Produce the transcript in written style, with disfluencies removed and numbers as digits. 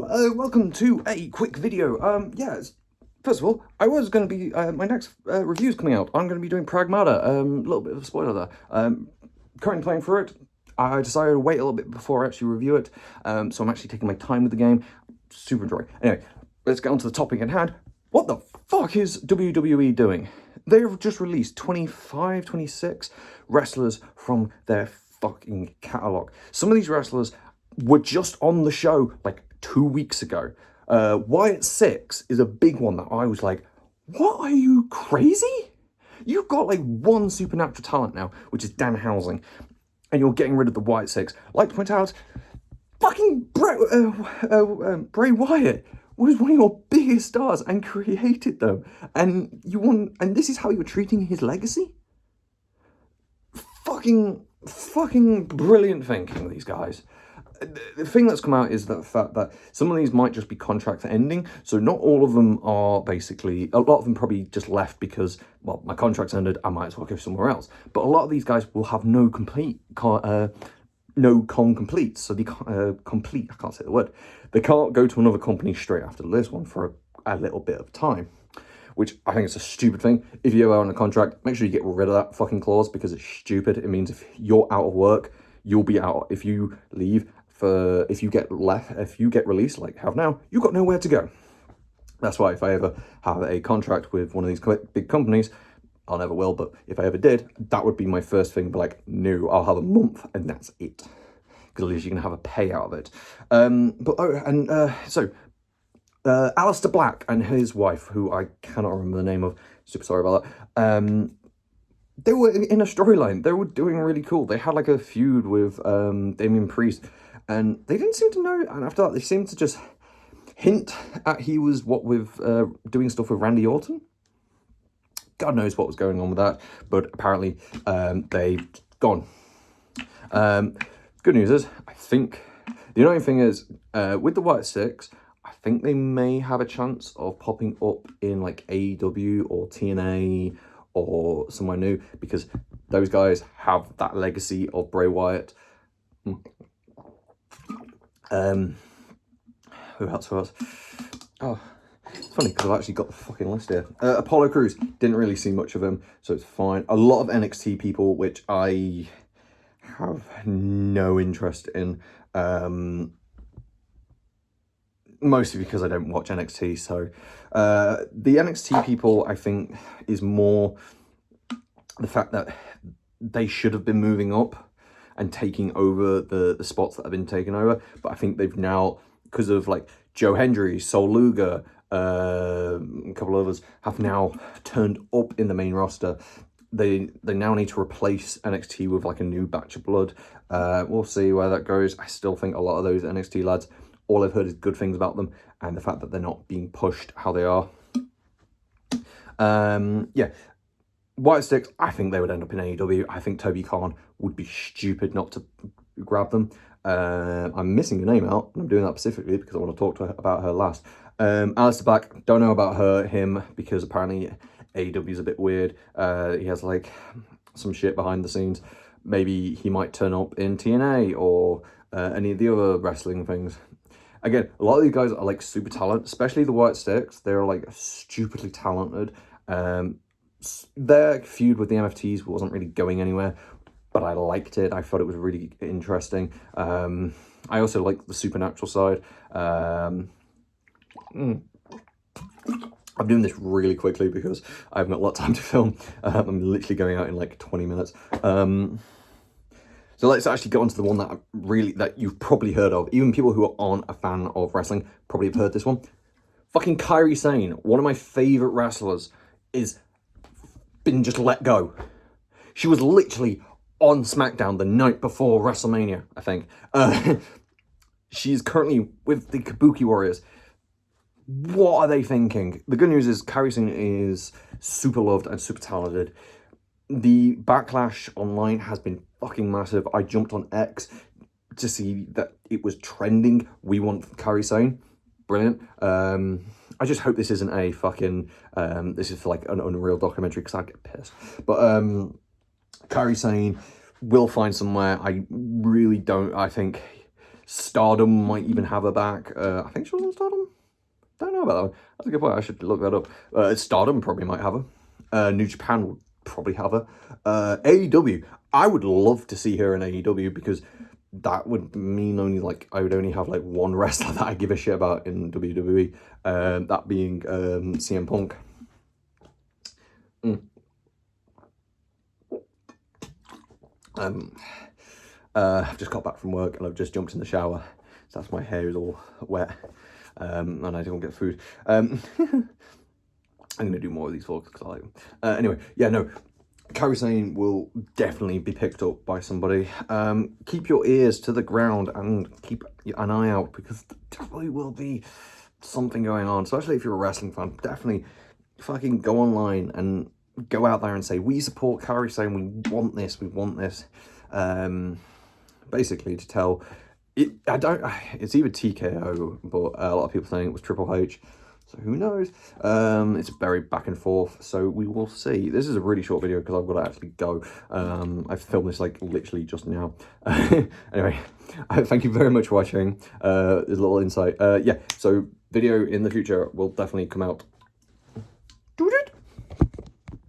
Welcome to a quick video. First of all, I was going to be, my next review is coming out. I'm going to be doing Pragmata, a little bit of a spoiler there. Currently playing through it. I decided to wait a little bit before I actually review it, so I'm actually taking my time with the game. Super enjoying. Anyway, let's get on to the topic at hand. What the fuck is WWE doing? They've just released 25, 26 wrestlers from their fucking catalogue. Some of these wrestlers were just on the show like 2 weeks ago. Wyatt Six is a big one that I was like, what, are you crazy? You've got like one supernatural talent now, which is Dan Housing, and you're getting rid of the Wyatt Six. Like to point out, fucking Bray Wyatt was one of your biggest stars and created them, and this is how you were treating his legacy? Fucking brilliant thinking, these guys. The thing that's come out is the fact that some of these might just be contract ending, so not all of them are basically, a lot of them probably just left because, well, my contract's ended, I might as well go somewhere else. But a lot of these guys will have no complete, no complete, so they complete, I can't say the word, they can't go to another company straight after this one for a little bit of time, which I think is a stupid thing. If you are on a contract, make sure you get rid of that fucking clause, because it's stupid. It means if you're out of work, you'll be out. If you leave, if you get released, like have now, you've got nowhere to go. That's why if I ever have a contract with one of these big companies, I never will, but if I ever did, that would be my first thing. But like, no, I'll have a month and that's it, because at least you can have a payout of it. So Aleister Black and his wife, who I cannot remember the name of, super sorry about that. They were in a storyline. They were doing really cool. They had like a feud with Damian Priest, and they didn't seem to know. And after that, they seemed to just hint at he was doing stuff with Randy Orton. God knows what was going on with that, but apparently they've gone. Good news is, I think the annoying thing is with the Wyatt Six, I think they may have a chance of popping up in like AEW or TNA or somewhere new, because those guys have that legacy of Bray Wyatt. Who else? Oh, it's funny because I've actually got the fucking list here. Apollo Crews, didn't really see much of him, so it's fine. A lot of NXT people, which I have no interest in. Mostly because I don't watch NXT, so the NXT people, I think, is more the fact that they should have been moving up and taking over the spots that have been taken over, but I think they've now, because of like Joe Hendry, Sol Luger, a couple of others, have now turned up in the main roster. They now need to replace NXT with like a new batch of blood. We'll see where that goes. I still think a lot of those NXT lads, all I've heard is good things about them, and the fact that they're not being pushed how they are. Yeah, Wyatt Six, I think they would end up in AEW. I think Toby Khan would be stupid not to grab them. I'm missing your name out, and I'm doing that specifically because I want to talk to her about her last. Aleister Black, don't know about him, because apparently AEW is a bit weird. He has like some shit behind the scenes. Maybe he might turn up in TNA or any of the other wrestling things. Again, a lot of these guys are like super talented, especially the Wyatt Six. They're like stupidly talented. Their feud with the MFTs wasn't really going anywhere, but I liked it. I thought it was really interesting. I also like the supernatural side. I'm doing this really quickly because I haven't got a lot of time to film. I'm literally going out in like 20 minutes. So let's actually go on to the one that you've probably heard of. Even people who aren't a fan of wrestling probably have heard this one. Fucking Kairi Sane, one of my favourite wrestlers, is been just let go. She was literally on SmackDown the night before WrestleMania, I think. She's currently with the Kabuki Warriors. What are they thinking? The good news is Kairi Sane is super loved and super talented. The backlash online has been fucking massive. I jumped on X to see that it was trending. We want Kairi Sane. Brilliant. I just hope this isn't a fucking, this is for like an Unreal documentary, because I'd get pissed. But Kairi Sane will find somewhere. I really don't. I think Stardom might even have her back. I think she was on Stardom. Don't know about that one. That's a good point. I should look that up. Stardom probably might have her. New Japan would probably have her. AEW. I would love to see her in AEW because that would mean only like I would only have like one wrestler that I give a shit about in WWE. That being CM Punk. I've just got back from work and I've just jumped in the shower, so that's my hair is all wet, and I don't get food. I'm gonna do more of these vlogs because I like them. Anyway, yeah, no, Kairi Sane will definitely be picked up by somebody. Keep your ears to the ground and keep an eye out because there definitely will be something going on, especially if you're a wrestling fan. Definitely fucking go online and go out there and say, we support Kairi Sane, we want this, we want this. Basically to tell it, it's either TKO, but a lot of people saying it was Triple H, so who knows. It's very back and forth, so we will see. This is a really short video because I've got to actually go. I've filmed this like literally just now. Anyway, thank you very much for watching. There's a little insight. Yeah, so video in the future will definitely come out